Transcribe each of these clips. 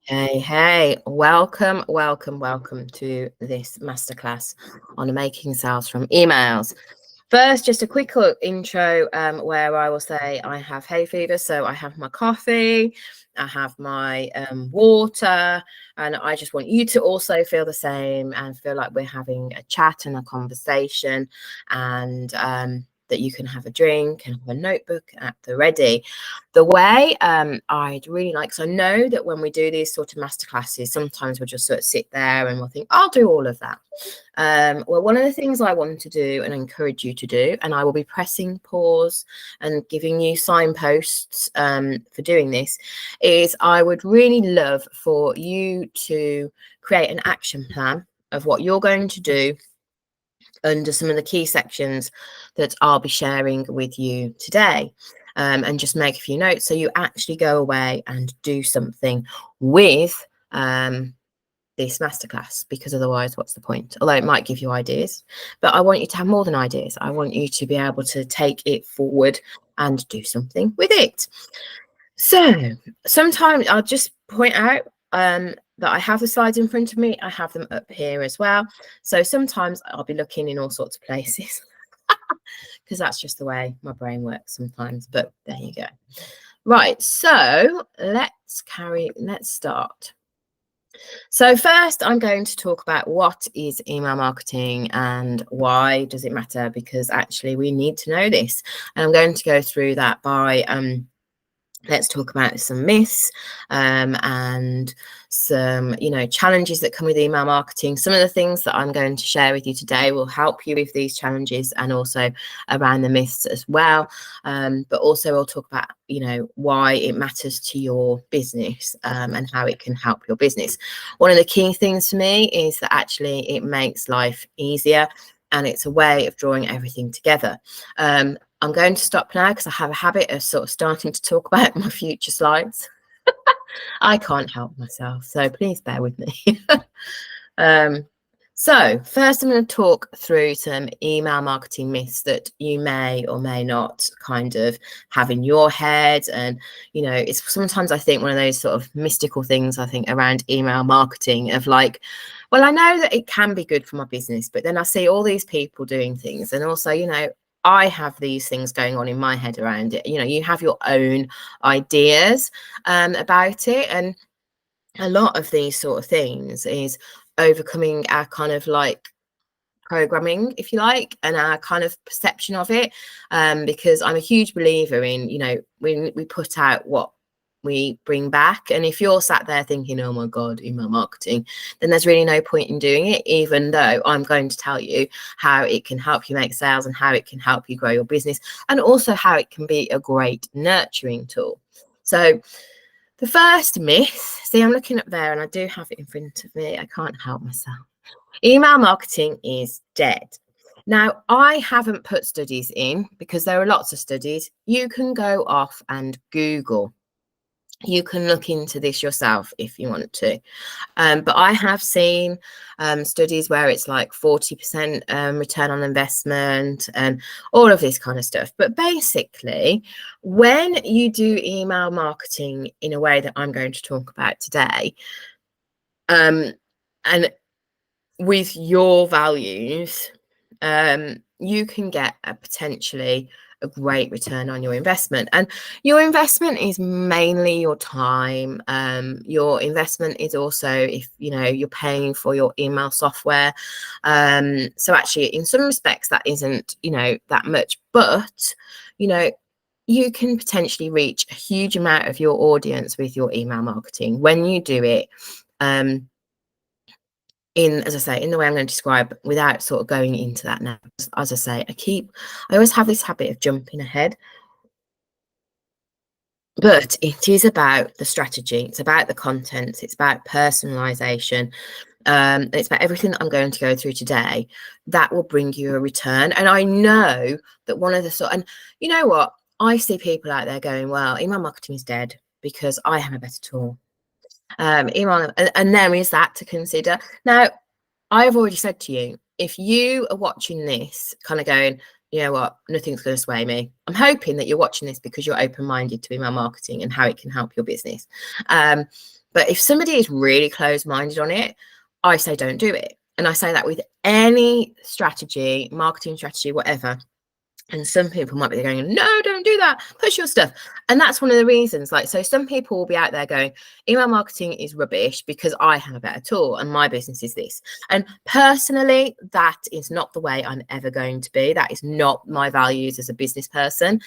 Hey, welcome to this masterclass on making sales from emails. First, just a quick intro where I will say I have hay fever, so I have my coffee, I have my water, and I just want you to also feel the same and feel like we're having a chat and a conversation, and that you can have a drink and have a notebook at the ready. The way I'd really like, so I know that when we do these sort of masterclasses, sometimes we'll just sort of sit there and we'll think, I'll do all of that. Well, one of the things I want to do and encourage you to do, and I will be pressing pause and giving you signposts for doing this, is I would really love for you to create an action plan of what you're going to do under some of the key sections that I'll be sharing with you today. And just make a few notes so you actually go away and do something with this masterclass, because otherwise what's the point? Although it might give you ideas, but I want you to have more than ideas. I want you to be able to take it forward and do something with it. So sometimes I'll just point out that I have the slides in front of me. I have them up here as well. So sometimes I'll be looking in all sorts of places because that's just the way my brain works sometimes, but there you go. Right, so let's start. So first, I'm going to talk about what is email marketing and why does it matter, because actually we need to know this. And I'm going to go through that by let's talk about some myths and some, challenges that come with email marketing. Some of the things that I'm going to share with you today will help you with these challenges and also around the myths as well. But also we'll talk about, why it matters to your business and how it can help your business. One of the key things for me is that actually it makes life easier and it's a way of drawing everything together. I'm going to stop now because I have a habit of sort of starting to talk about my future slides. I can't help myself, so please bear with me. So first I'm going to talk through some email marketing myths that you may or may not kind of have in your head. And, it's sometimes I think one of those sort of mystical things I think around email marketing of like, well, I know that it can be good for my business, but then I see all these people doing things. And also, I have these things going on in my head around it. You have your own ideas about it. And a lot of these sort of things is overcoming our kind of like programming, if you like, and our kind of perception of it. Because I'm a huge believer in, when we put out what we bring back. And if you're sat there thinking, oh my God, email marketing, then there's really no point in doing it, even though I'm going to tell you how it can help you make sales and how it can help you grow your business, and also how it can be a great nurturing tool. So the first myth, see, I'm looking up there and I do have it in front of me. I can't help myself. Email marketing is dead. Now, I haven't put studies in because there are lots of studies. You can go off and Google. You can look into this yourself if you want to. But I have seen studies where it's like 40% return on investment and all of this kind of stuff. But basically, when you do email marketing in a way that I'm going to talk about today, and with your values, you can get potentially a great return on your investment. And your investment is mainly your time. Your investment is also if you're paying for your email software. So actually in some respects that isn't that much, but you can potentially reach a huge amount of your audience with your email marketing when you do it as I say, in the way I'm going to describe, without sort of going into that now. As I say, I always have this habit of jumping ahead. But it is about the strategy. It's about the content. It's about personalization. It's about everything that I'm going to go through today that will bring you a return. And I know that one of the and you know what? I see people out there going, well, email marketing is dead because I have a better tool. Email, and there is that to consider. Now, I've already said to you, if you are watching this kind of going, you know what, nothing's going to sway me. I'm hoping that you're watching this because you're open-minded to email marketing and how it can help your business. But if somebody is really closed-minded on it, I say don't do it. And I say that with any strategy, marketing strategy, whatever. And some people might be going, no, don't do that. Push your stuff. And that's one of the reasons. Like, so some people will be out there going, email marketing is rubbish because I have a better tool and my business is this. And personally, that is not the way I'm ever going to be. That is not my values as a business person,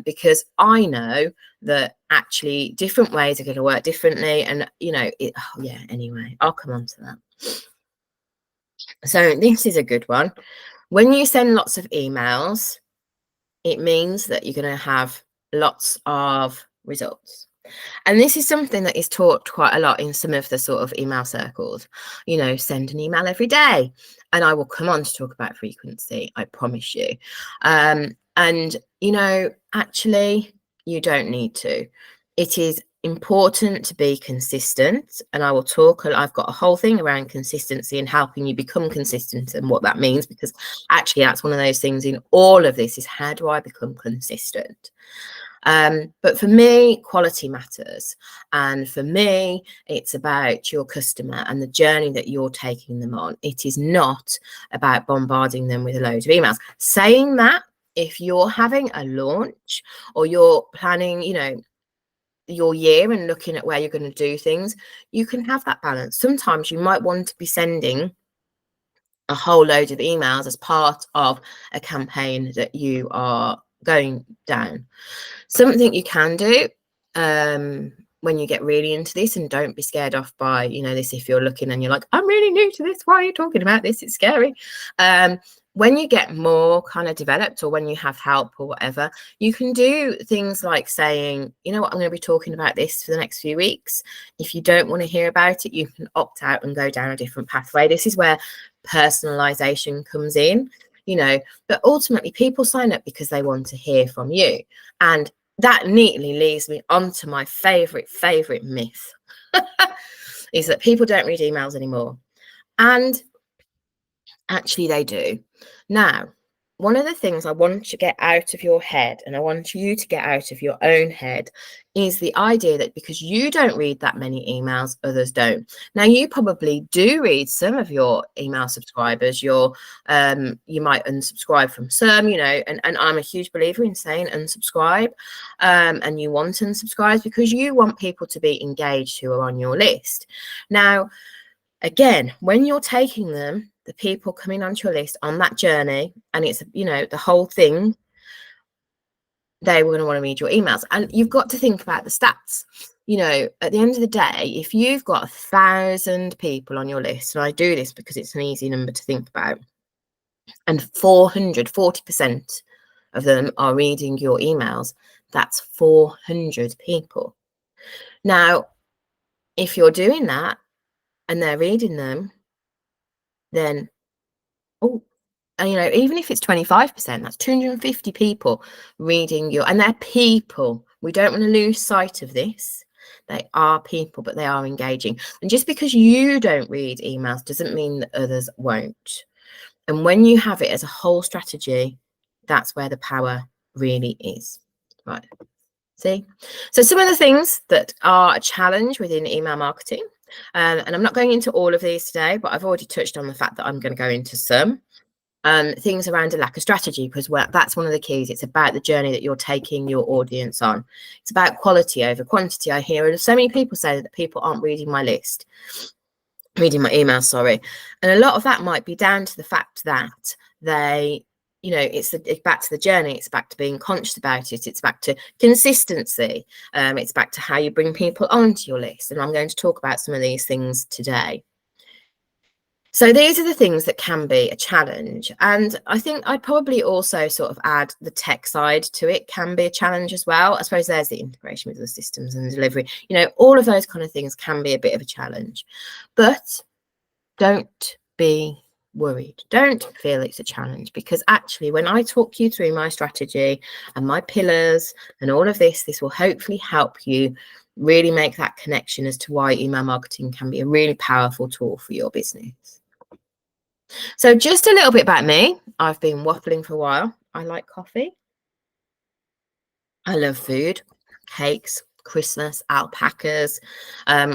because I know that actually different ways are going to work differently. And, you know, anyway, I'll come on to that. So this is a good one. When you send lots of emails, it means that you're going to have lots of results. And this is something that is taught quite a lot in some of the sort of email circles. You know, send an email every day. And I will come on to talk about frequency, I promise you. And, you know, actually, you don't need to. It is important to be consistent, and I will talk. I've got a whole thing around consistency and helping you become consistent and what that means, because actually that's one of those things in all of this is, how do I become consistent? But for me, quality matters. And for me, it's about your customer and the journey that you're taking them on. It is not about bombarding them with a load of emails. Saying that, if you're having a launch or you're planning, you know, your year and looking at where you're going to do things, you can have that balance. Sometimes you might want to be sending a whole load of emails as part of a campaign that you are going down. Something you can do when you get really into this, and don't be scared off by, you know, this, if you're looking and you're like, I'm really new to this, why are you talking about this, it's scary. When you get more kind of developed, or when you have help or whatever, you can do things like saying, you know what, I'm going to be talking about this for the next few weeks. If you don't want to hear about it, you can opt out and go down a different pathway. This is where personalization comes in, you know, but ultimately people sign up because they want to hear from you. And that neatly leads me on to my favorite myth is that people don't read emails anymore. And actually they do. Now, one of the things I want you to get out of your head, and I want you to get out of your own head, is the idea that because you don't read that many emails, others don't. Now, you probably do read some of your email subscribers. You might unsubscribe from some, you know, and I'm a huge believer in saying unsubscribe, and you want unsubscribes because you want people to be engaged who are on your list. Now, again, when you're taking them, the people coming onto your list on that journey, and it's, you know, the whole thing, they were going to want to read your emails. And you've got to think about the stats. You know, at the end of the day, if you've got 1,000 people on your list, and I do this because it's an easy number to think about, and 40% of them are reading your emails, that's 400 people. Now, if you're doing that and they're reading them, then, and, you know, even if it's 25%, that's 250 people reading your, and they're people. We don't want to lose sight of this. They are people, but they are engaging. And just because you don't read emails doesn't mean that others won't. And when you have it as a whole strategy, that's where the power really is. Right. See? So some of the things that are a challenge within email marketing, and I'm not going into all of these today, but I've already touched on the fact that I'm going to go into some. Things around a lack of strategy, because that's one of the keys. It's about the journey that you're taking your audience on. It's about quality over quantity. I hear so many people say that people aren't reading my emails, sorry. And a lot of that might be down to the fact that they, you know, it's back to the journey. It's back to being conscious about it. It's back to consistency. It's back to how you bring people onto your list. And I'm going to talk about some of these things today. So these are the things that can be a challenge. And I think I'd probably also sort of add the tech side to it can be a challenge as well. I suppose there's the integration with the systems and delivery. You know, all of those kind of things can be a bit of a challenge. But don't be worried. Don't feel it's a challenge, because actually when I talk you through my strategy and my pillars and all of this, this will hopefully help you really make that connection as to why email marketing can be a really powerful tool for your business. So just a little bit about me. I've been waffling for a while. I like coffee. I love food, cakes, Christmas, alpacas,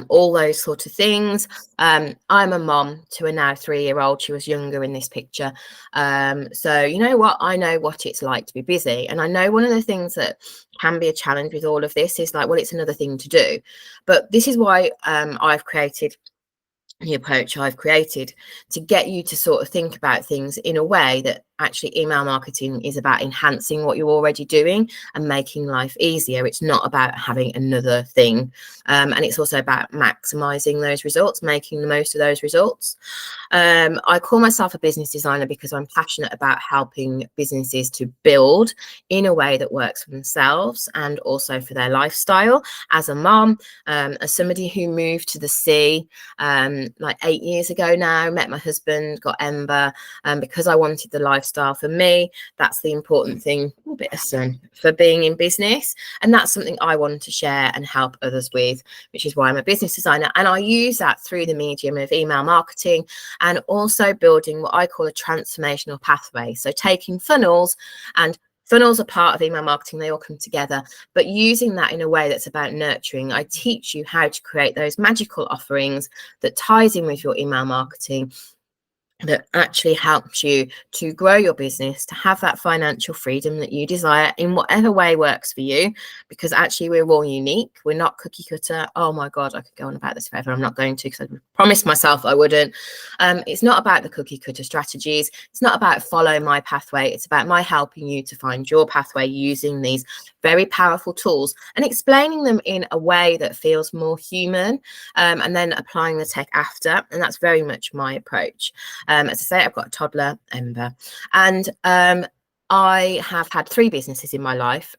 all those sort of things. I'm a mom to a now 3-year-old. She was younger in this picture. So you know what? I know what it's like to be busy. And I know one of the things that can be a challenge with all of this is like, well, it's another thing to do. But this is why I've created the approach I've created to get you to sort of think about things in a way that actually email marketing is about enhancing what you're already doing and making life easier. It's not about having another thing. And it's also about maximizing those results, making the most of those results. I call myself a business designer because I'm passionate about helping businesses to build in a way that works for themselves and also for their lifestyle. As a mom, as somebody who moved to the sea like 8 years ago now, met my husband, got Ember, because I wanted the lifestyle for me. That's the important thing, a bit of sun, for being in business. And that's something I want to share and help others with, which is why I'm a business designer. And I use that through the medium of email marketing and also building what I call a transformational pathway. So taking funnels, and funnels are part of email marketing, they all come together, but using that in a way that's about nurturing. I teach you how to create those magical offerings that ties in with your email marketing, that actually helps you to grow your business, to have that financial freedom that you desire in whatever way works for you, because actually we're all unique. We're not cookie cutter. Oh my God, I could go on about this forever. I'm not going to, because I promised myself I wouldn't. It's not about the cookie cutter strategies. It's not about follow my pathway. It's about my helping you to find your pathway using these very powerful tools and explaining them in a way that feels more human, and then applying the tech after. And that's very much my approach. As I say, I've got a toddler, Ember, and I have had 3 businesses in my life.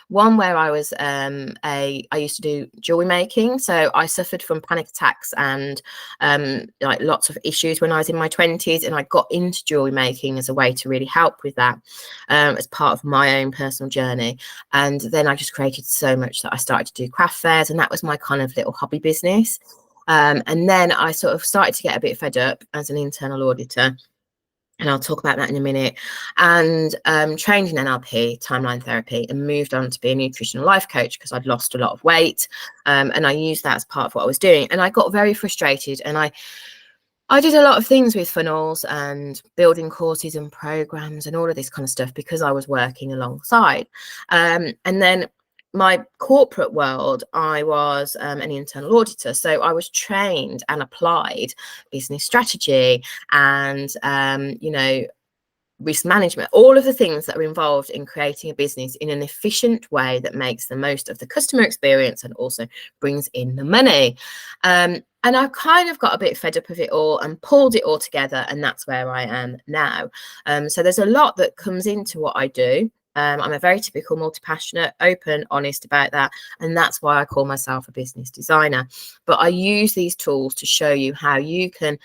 One where I was I used to do jewelry making. So I suffered from panic attacks and like lots of issues when I was in my 20s, and I got into jewelry making as a way to really help with that, as part of my own personal journey. And then I just created so much that I started to do craft fairs, and that was my kind of little hobby business. And then I sort of started to get a bit fed up as an internal auditor, and I'll talk about that in a minute, and trained in NLP, timeline therapy, and moved on to be a nutritional life coach because I'd lost a lot of weight, and I used that as part of what I was doing. And I got very frustrated, and I did a lot of things with funnels and building courses and programs and all of this kind of stuff because I was working alongside. And then my corporate world, I was an internal auditor. So I was trained and applied business strategy and, risk management, all of the things that are involved in creating a business in an efficient way that makes the most of the customer experience and also brings in the money. And I kind of got a bit fed up of it all and pulled it all together, and that's where I am now. So there's a lot that comes into what I do. I'm a very typical multi-passionate, open, honest about that. And that's why I call myself a business designer. But I use these tools to show you how you can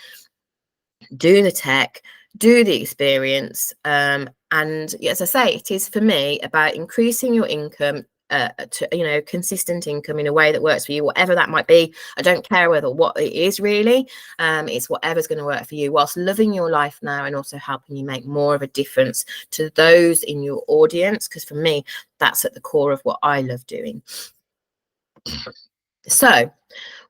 do the tech, do the experience. And as I say, it is for me about increasing your income, to consistent income in a way that works for you, whatever that might be. I don't care what it is really. It's whatever's going to work for you, whilst loving your life now and also helping you make more of a difference to those in your audience, because for me that's at the core of what I love doing. So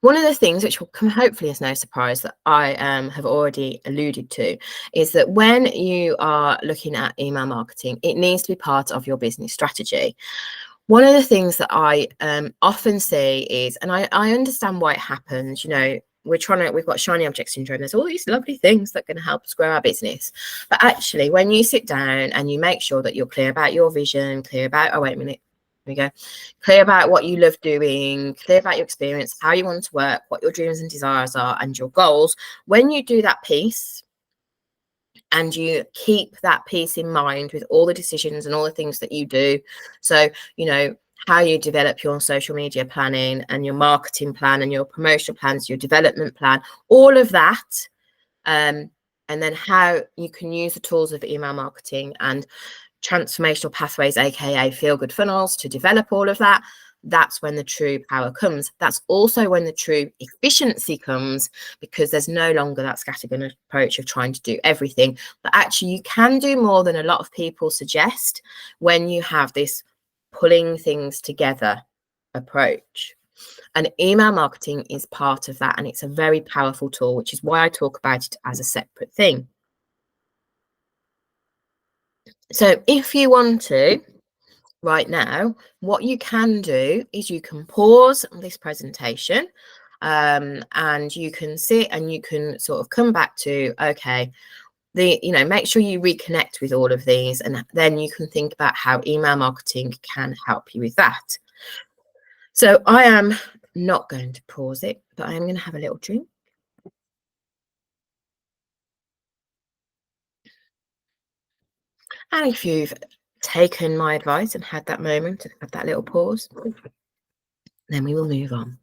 one of the things which will come hopefully as no surprise that I have already alluded to is that when you are looking at email marketing, it needs to be part of your business strategy. One of the things that I often see is, and I understand why it happens, we've got shiny object syndrome. There's all these lovely things that can help us grow our business. But actually, when you sit down and you make sure that you're clear about your vision, clear about, oh, wait a minute, we go, clear about what you love doing, clear about your experience, how you want to work, what your dreams and desires are, and your goals. When you do that piece and you keep that piece in mind with all the decisions and all the things that you do, so how you develop your social media planning and your marketing plan and your promotional plans, your development plan, all of that, and then how you can use the tools of email marketing and transformational pathways, aka feel good funnels, to develop all of that. that's when the true power comes. That's also when the true efficiency comes, because there's no longer that scattergun approach of trying to do everything. But actually, you can do more than a lot of people suggest when you have this pulling things together approach. And email marketing is part of that. And it's a very powerful tool, which is why I talk about it as a separate thing. So if you want to, right now, what you can do is you can pause this presentation and you can sit and you can sort of come back to, okay, make sure you reconnect with all of these, and then you can think about how email marketing can help you with that. So I am not going to pause it, but I am going to have a little drink. And if you've taken my advice and had that moment, had that little pause, then we will move on.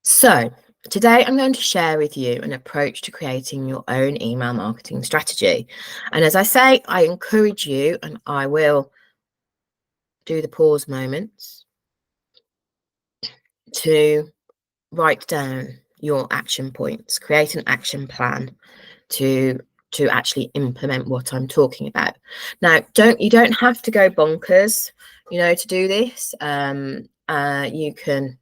So today I'm going to share with you an approach to creating your own email marketing strategy. And as I say, I encourage you, and I will do the pause moments, to write down your action points, create an action plan to actually implement what I'm talking about. Now, you don't have to go bonkers, to do this. You can,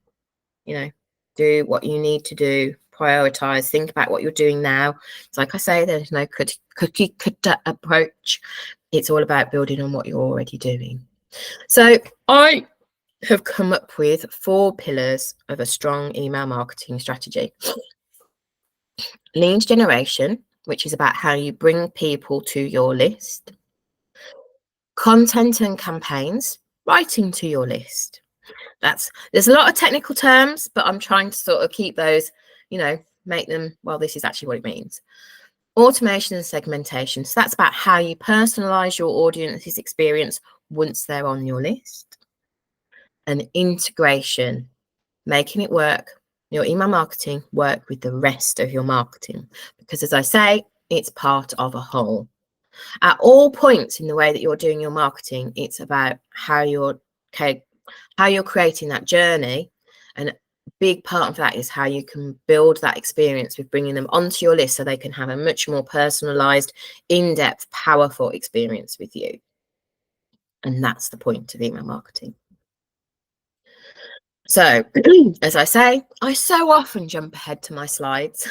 do what you need to do, prioritize, think about what you're doing now. It's like I say, there's no cookie cutter approach. It's all about building on what you're already doing. So I have come up with 4 pillars of a strong email marketing strategy. Lead generation, which is about how you bring people to your list. Content and campaigns, writing to your list. There's a lot of technical terms, but I'm trying to sort of keep those, make them, well, this is actually what it means. Automation and segmentation. So that's about how you personalize your audience's experience once they're on your list. And integration, making it work, your email marketing work with the rest of your marketing. Because as I say, it's part of a whole. At all points in the way that you're doing your marketing, it's about how you're creating that journey. And a big part of that is how you can build that experience with bringing them onto your list so they can have a much more personalized, in-depth, powerful experience with you. And that's the point of email marketing. So, as I say, I so often jump ahead to my slides.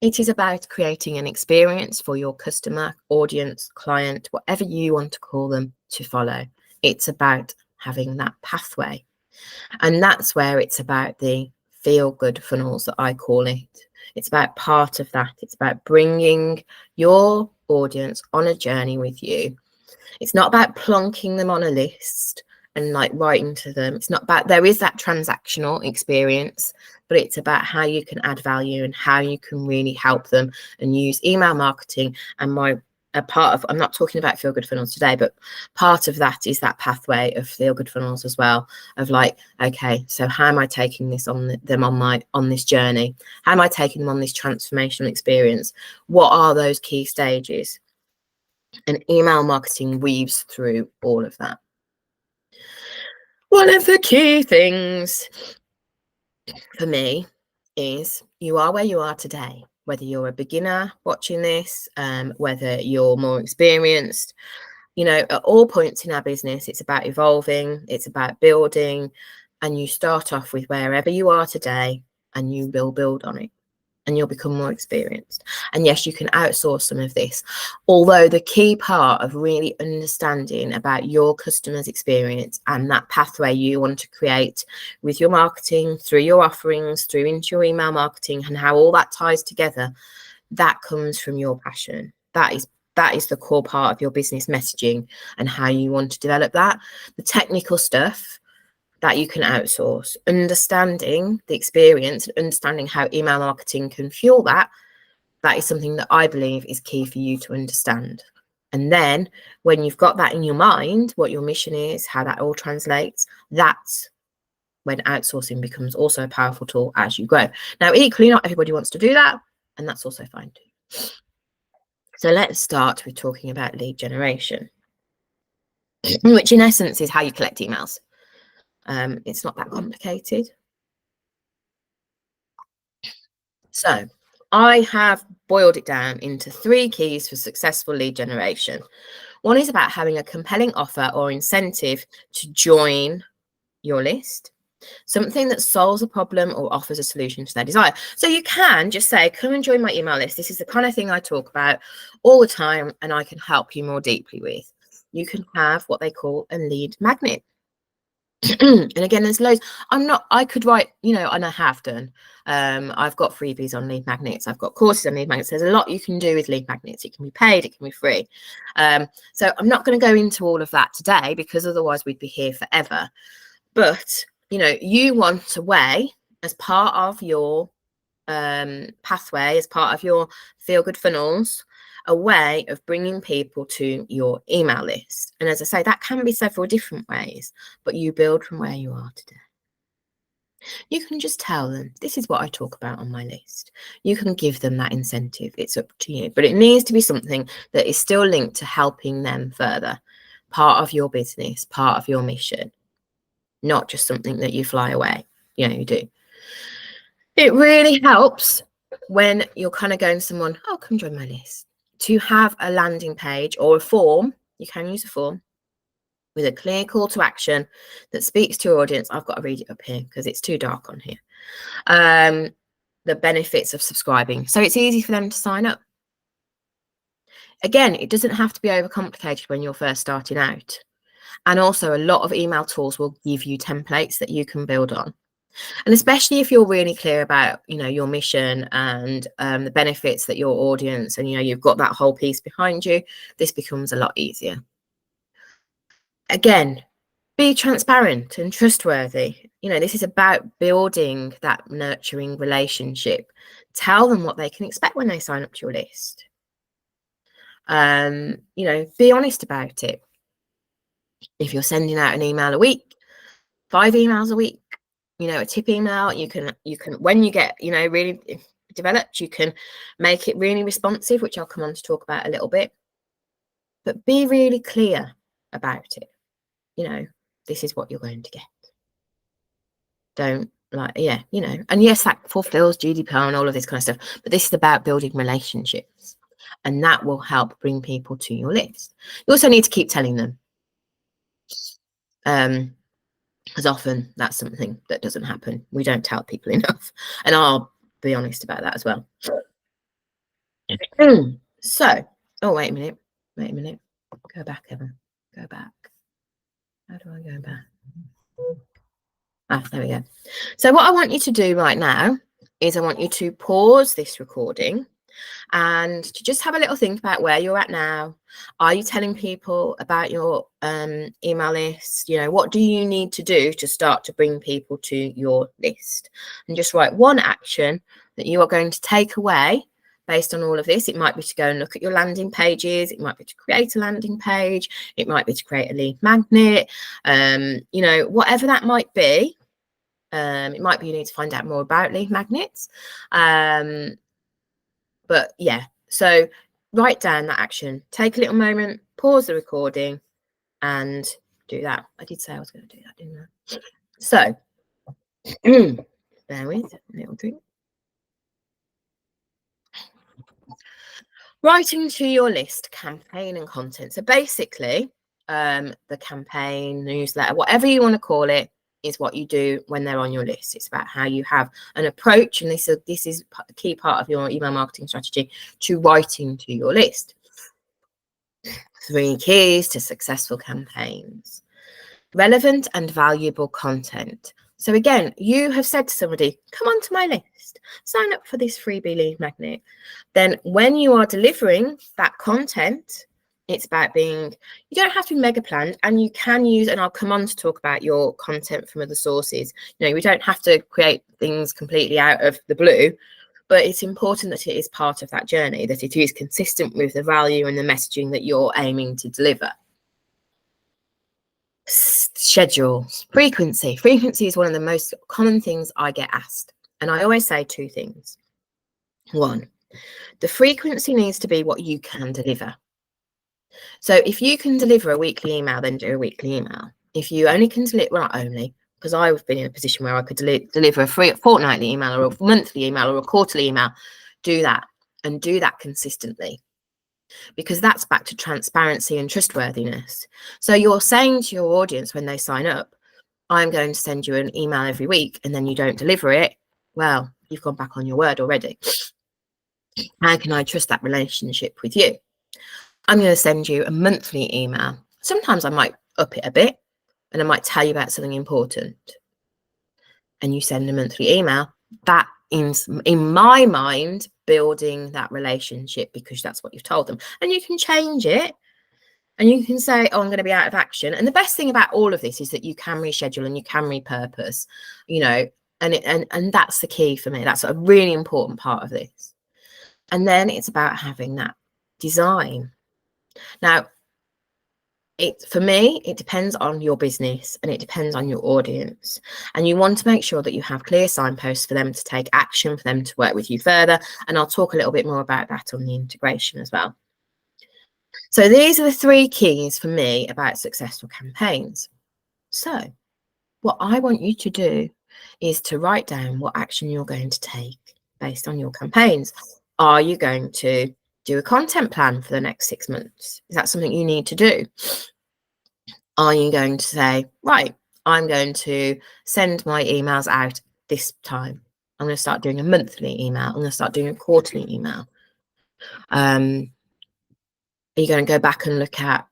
It is about creating an experience for your customer, audience, client, whatever you want to call them, to follow. It's about having that pathway. And that's where it's about the feel-good funnels that I call it. It's about part of that. It's about bringing your audience on a journey with you. It's not about plonking them on a list and like writing to them. It's not about, there is that transactional experience, but it's about how you can add value and how you can really help them and use email marketing. And I'm not talking about feel good funnels today, but part of that is that pathway of feel good funnels as well, of like, okay, so how am I taking this on this journey? How am I taking them on this transformational experience? What are those key stages? And email marketing weaves through all of that. One of the key things for me is you are where you are today, whether you're a beginner watching this, whether you're more experienced. At all points in our business, it's about evolving, it's about building, and you start off with wherever you are today and you will build on it. And you'll become more experienced. And yes, you can outsource some of this. Although the key part of really understanding about your customer's experience and that pathway you want to create with your marketing, through your offerings, through into your email marketing, and how all that ties together, that comes from your passion. That is the core part of your business messaging and how you want to develop that. The technical stuff, that you can outsource. Understanding the experience, understanding how email marketing can fuel that is something that I believe is key for you to understand. And then when you've got that in your mind, what your mission is, how that all translates, that's when outsourcing becomes also a powerful tool as you grow. Now, equally, not everybody wants to do that, and that's also fine too. So let's start with talking about lead generation. which in essence is how you collect emails. It's not that complicated. So I have boiled it down into 3 keys for successful lead generation. One is about having a compelling offer or incentive to join your list, something that solves a problem or offers a solution to their desire. So you can just say, come and join my email list. This is the kind of thing I talk about all the time and I can help you more deeply with. You can have what they call a lead magnet. And again, there's loads. I could write, and I have done. I've got freebies on lead magnets. I've got courses on lead magnets. There's a lot you can do with lead magnets. It can be paid, it can be free. So I'm not going to go into all of that today because otherwise we'd be here forever. But, you want a way as part of your pathway, as part of your feel good funnels, a way of bringing people to your email list. And as I say, that can be several different ways, but you build from where you are today. You can just tell them, this is what I talk about on my list. You can give them that incentive. It's up to you, but it needs to be something that is still linked to helping them further, part of your business, part of your mission, not just something that you fly away. You do. It really helps when you're kind of going to someone, oh, come join my list, to have a landing page or a form. You can use a form with a clear call to action that speaks to your audience. I've got to read it up here because it's too dark on here. The benefits of subscribing. So it's easy for them to sign up. Again, it doesn't have to be overcomplicated when you're first starting out. And also a lot of email tools will give you templates that you can build on. And especially if you're really clear about, your mission and the benefits that your audience and, you've got that whole piece behind you, this becomes a lot easier. Again, be transparent and trustworthy. This is about building that nurturing relationship. Tell them what they can expect when they sign up to your list. Be honest about it. If you're sending out an email a week, 5 emails a week, a tip email, you can when you get really developed, you can make it really responsive, which I'll come on to talk about a little bit. But be really clear about it. This is what you're going to get. Don't and yes, that fulfills GDPR and all of this kind of stuff, but this is about building relationships, and that will help bring people to your list. You also need to keep telling them, because often that's something that doesn't happen. We don't tell people enough, and I'll be honest about that as well. So, wait a minute. Go back, Evan. Go back. How do I go back? There we go. So what I want you to do right now is I want you to pause this recording and to just have a little think about where you're at now. Are you telling people about your email list? What do you need to do to start to bring people to your list? And just write one action that you are going to take away based on all of this. It might be to go and look at your landing pages. It might be to create a landing page. It might be to create a lead magnet. Whatever that might be. It might be you need to find out more about lead magnets. But yeah, so write down that action. Take a little moment, pause the recording, and do that. I did say I was going to do that, didn't I? So, bear with a little drink. Writing to your list, campaign and content. So basically, the campaign, newsletter, whatever you want to call it, is what you do when they're on your list. It's about how you have an approach, and this is a key part of your email marketing strategy, to writing to your list. 3 keys to successful campaigns. Relevant and valuable content. So again, you have said to somebody, come onto my list, sign up for this freebie lead magnet. Then when you are delivering that content, it's about you don't have to be mega planned, and you can use, and I'll come on to talk about your content from other sources. We don't have to create things completely out of the blue, but it's important that it is part of that journey, that it is consistent with the value and the messaging that you're aiming to deliver. Schedules. Frequency is one of the most common things I get asked, and I always say 2 things. 1, the frequency needs to be what you can deliver. So if you can deliver a weekly email, then do a weekly email. If you only can deliver, well, not only, because I've been in a position where I could deliver a fortnightly email or a monthly email or a quarterly email, do that, and do that consistently, because that's back to transparency and trustworthiness. So you're saying to your audience when they sign up, I'm going to send you an email every week, and then you don't deliver it. Well, you've gone back on your word already. How can I trust that relationship with you? I'm going to send you a monthly email. Sometimes I might up it a bit, and I might tell you about something important. And you send a monthly email. That is, in my mind, building that relationship, because that's what you've told them. And you can change it. And you can say, oh, I'm going to be out of action. And the best thing about all of this is that you can reschedule and you can repurpose, you know, and that's the key for me. That's a really important part of this. And then it's about having that design. Now, for me, it depends on your business and it depends on your audience. And you want to make sure that you have clear signposts for them to take action, for them to work with you further. And I'll talk a little bit more about that on the integration as well. So these are the 3 keys for me about successful campaigns. So what I want you to do is to write down what action you're going to take based on your campaigns. Are you going to do a content plan for the next 6 months? Is that something you need to do? Are you going to say, right, I'm going to send my emails out this time. I'm going to start doing a monthly email. I'm going to start doing a quarterly email. Are you going to go back and look at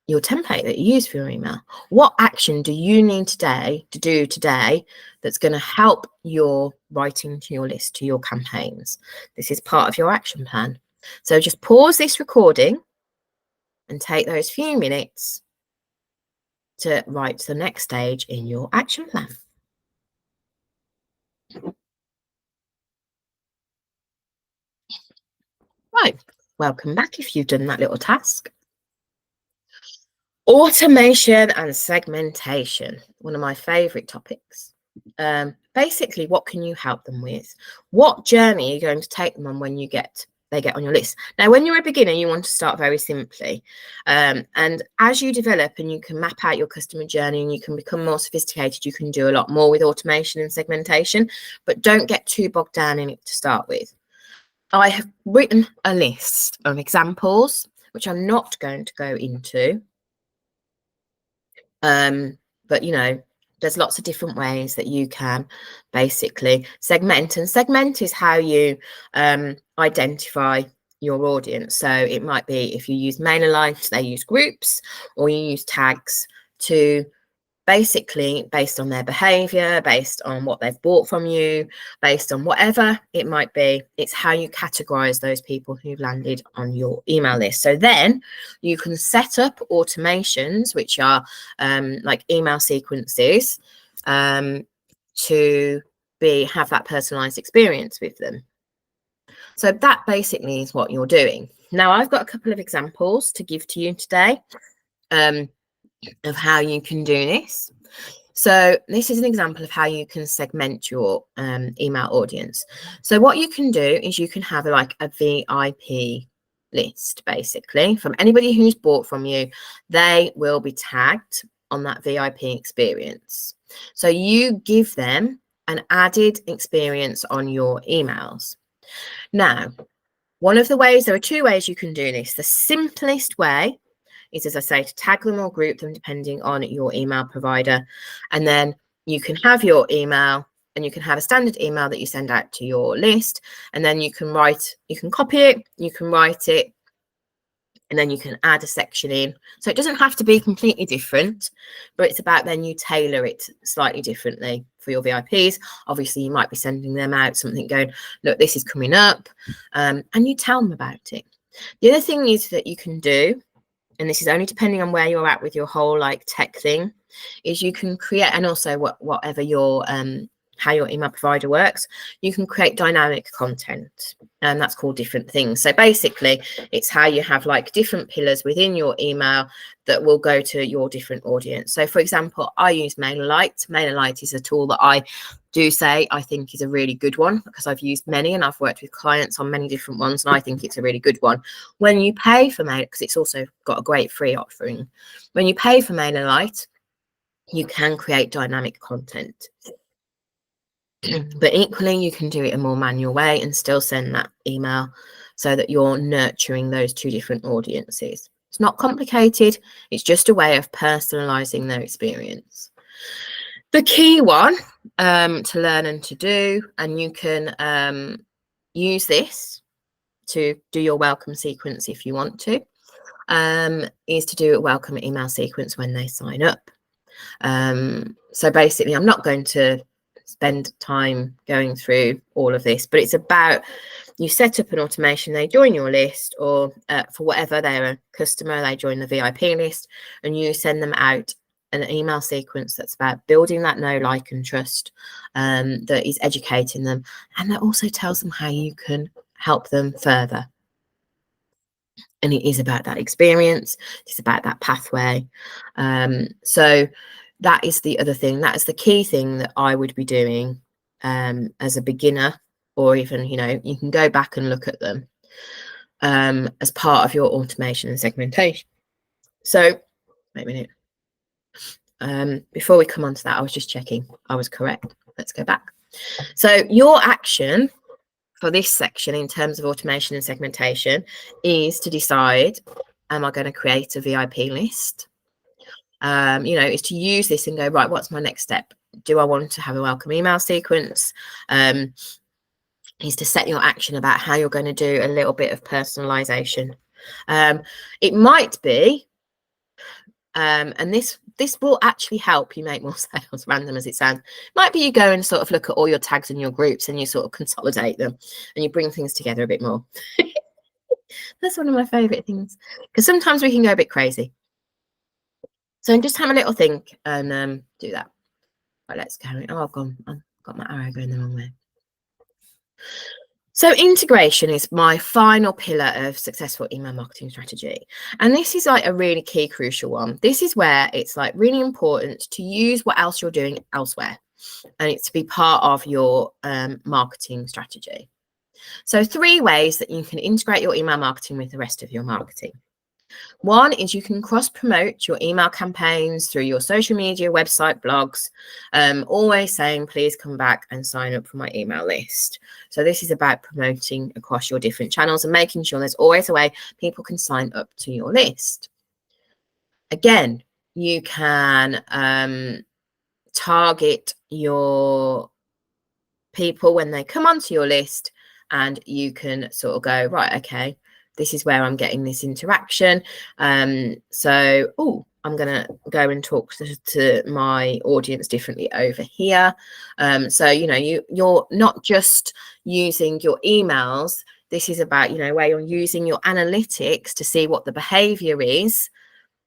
your template that you use for your email? What action do you need to do today that's going to help your writing to your list, to your campaigns? This is part of your action plan. So just pause this recording and take those few minutes to write the next stage in your action plan. Right, welcome back if you've done that little task. Automation and segmentation, one of my favorite topics. Basically, what can you help them with? What journey are you going to take them on when they get on your list? Now, when you're a beginner, you want to start very simply. And as you develop and you can map out your customer journey and you can become more sophisticated, you can do a lot more with automation and segmentation, but don't get too bogged down in it to start with. I have written a list of examples, which I'm not going to go into. But you know, there's lots of different ways that you can basically segment, and segment is how you identify your audience. So it might be, if you use mailer lists, they use groups, or you use tags to basically, based on their behavior, based on what they've bought from you, based on whatever it might be, it's how you categorize those people who've landed on your email list. So then you can set up automations, which are like email sequences, to have that personalized experience with them. So that basically is what you're doing. Now, I've got a couple of examples to give to you today. Of how you can do this. So this is an example of how you can segment your email audience. So what you can do is you can have like a VIP list, basically, from anybody who's bought from you. They will be tagged on that VIP experience. So you give them an added experience on your emails. Now, there are 2 ways you can do this. The simplest way is, as I say, to tag them or group them depending on your email provider. And then you can have your email, and you can have a standard email that you send out to your list. And then you can copy it, you can write it, and then you can add a section in. So it doesn't have to be completely different, but it's about then you tailor it slightly differently for your VIPs. Obviously, you might be sending them out something going, look, this is coming up, and you tell them about it. The other thing is that you can do, and this is only depending on where you're at with your whole like tech thing, is you can create, and also whatever your how your email provider works, you can create dynamic content. And that's called different things. So basically, it's how you have like different pillars within your email that will go to your different audience. So for example, I use MailerLite. MailerLite is a tool that I do say I think is a really good one, because I've used many and I've worked with clients on many different ones, and I think it's a really good one. When you pay for Mailer, because it's also got a great free offering, when you pay for MailerLite, you can create dynamic content. But equally, you can do it a more manual way and still send that email so that you're nurturing those two different audiences. It's not complicated. It's just a way of personalizing their experience. The key one to learn and to do, and you can use this to do your welcome sequence if you want to, is to do a welcome email sequence when they sign up. So basically, I'm not going to spend time going through all of this, but it's about, you set up an automation, they join your list, or for whatever, they're a customer, they join the VIP list, and you send them out an email sequence that's about building that know, like, and trust, that is educating them, and that also tells them how you can help them further. And it is about that experience, it's about that pathway. So that is the other thing, that is the key thing that I would be doing as a beginner, or even, you know, you can go back and look at them as part of your automation and segmentation. So wait a minute, before we come on to that, I was just checking I was correct. Let's go back. So your action for this section in terms of automation and segmentation is to decide, am I going to create a VIP list? You know, is to use this and go, right, what's my next step? Do I want to have a welcome email sequence? Is to set your action about how you're going to do a little bit of personalization. It might be, and this will actually help you make more sales, random as it sounds. Might be you go and sort of look at all your tags and your groups and you sort of consolidate them and you bring things together a bit more. That's one of my favorite things, because sometimes we can go a bit crazy. So just have a little think and do that. Right, let's go. Oh, I've got my arrow going the wrong way. So integration is my final pillar of successful email marketing strategy. And this is like a really key, crucial one. This is where it's like really important to use what else you're doing elsewhere, and it's to be part of your marketing strategy. So 3 ways that you can integrate your email marketing with the rest of your marketing. One is you can cross-promote your email campaigns through your social media, website, blogs, always saying, please come back and sign up for my email list. So this is about promoting across your different channels and making sure there's always a way people can sign up to your list. Again, you can target your people when they come onto your list, and you can sort of go, right, okay, this is where I'm getting this interaction. So, I'm going to go and talk to my audience differently over here. So, you know, you're not just using your emails. This is about, you know, where you're using your analytics to see what the behavior is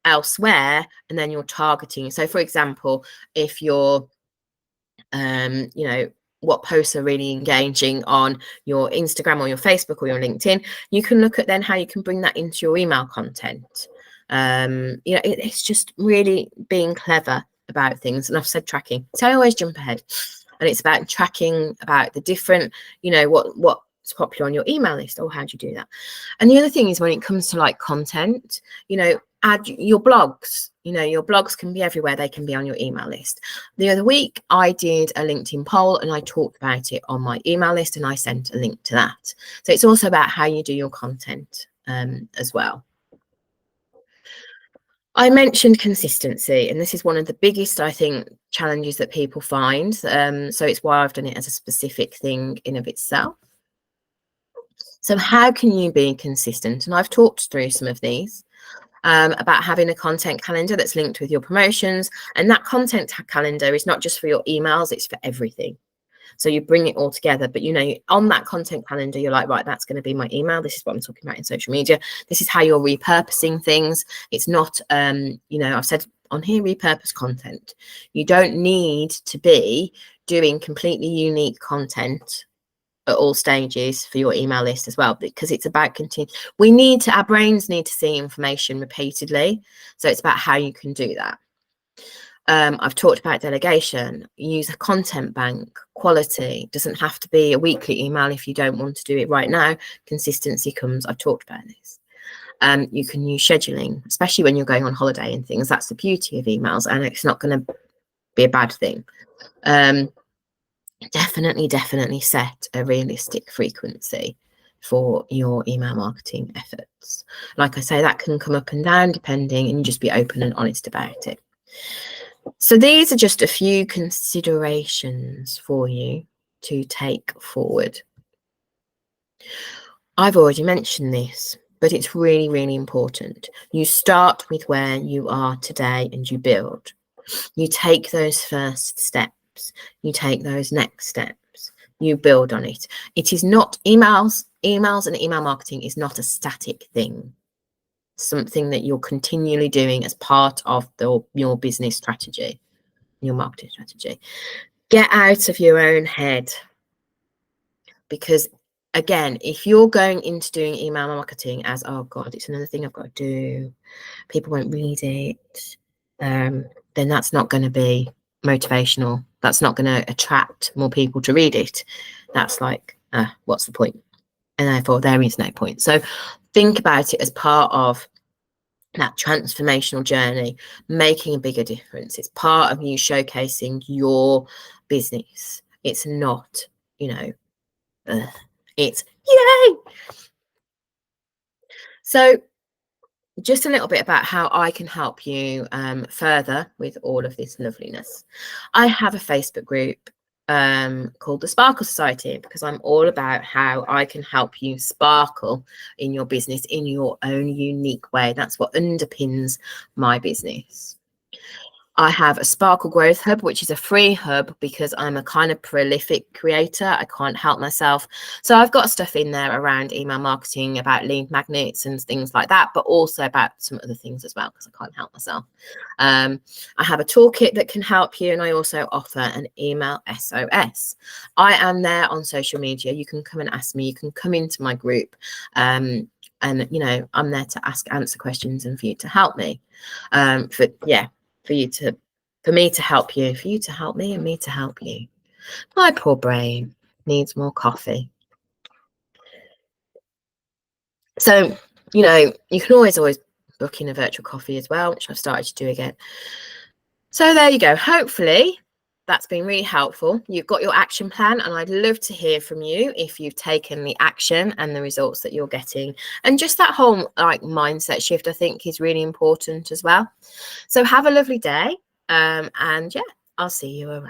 elsewhere, and then you're targeting. So, for example, if you're, you know, what posts are really engaging on your Instagram or your Facebook or your LinkedIn, you can look at then how you can bring that into your email content. You know, it's just really being clever about things. And I've said tracking, so I always jump ahead, and it's about tracking about the different, you know, what's popular on your email list, or how do you do that? And the other thing is, when it comes to like content, you know, add your blogs. You know, your blogs can be everywhere. They can be on your email list. The other week, I did a LinkedIn poll and I talked about it on my email list, and I sent a link to that. So it's also about how you do your content as well. I mentioned consistency, and this is one of the biggest, I think, challenges that people find. So it's why I've done it as a specific thing in of itself. So how can you be consistent? And I've talked through some of these. About having a content calendar that's linked with your promotions, and that content calendar is not just for your emails, it's for everything. So you bring it all together, but you know, on that content calendar, you're like, right, that's going to be my email. This is what I'm talking about in social media. This is how you're repurposing things. It's not, you know, I've said on here, repurpose content. You don't need to be doing completely unique content at all stages for your email list as well, because it's about our brains need to see information repeatedly. So it's about how you can do that. I've talked about delegation. Use a content bank. Quality doesn't have to be a weekly email if you don't want to do it right now. Consistency comes. I've talked about this. You can use scheduling, especially when you're going on holiday and things. That's the beauty of emails, and it's not going to be a bad thing. Definitely set a realistic frequency for your email marketing efforts. Like I say, that can come up and down depending, and you just be open and honest about it. So these are just a few considerations for you to take forward. I've already mentioned this, but it's really, really important. You start with where you are today and you build. You take those first steps. You take those next steps. You build on it. It is not emails and email marketing is not a static thing. Something that you're continually doing as part of your business strategy, your marketing strategy. Get out of your own head, because again, if you're going into doing email marketing as, oh God, it's another thing I've got to do, people won't read it, then that's not going to be motivational. That's not going to attract more people to read it. That's like, what's the point? And therefore there is no point. So think about it as part of that transformational journey, making a bigger difference. It's part of you showcasing your business. It's not, it's yay. So just a little bit about how I can help you further with all of this loveliness. I have a Facebook group called the Sparkle Society, because I'm all about how I can help you sparkle in your business in your own unique way. That's what underpins my business. I have a Sparkle Growth Hub, which is a free hub because I'm a kind of prolific creator. I can't help myself. So I've got stuff in there around email marketing, about lead magnets and things like that, but also about some other things as well, because I can't help myself. I have a toolkit that can help you, and I also offer an email SOS. I am there on social media. You can come and ask me. You can come into my group. And, I'm there to answer questions and for you to help me. For me to help you, for you to help me, and me to help you. My poor brain needs more coffee. So, you can always book in a virtual coffee as well, which I've started to do again. So there you go. Hopefully that's been really helpful. You've got your action plan, and I'd love to hear from you if you've taken the action and the results that you're getting. And just that whole mindset shift, I think, is really important as well. So have a lovely day. And yeah, I'll see you around.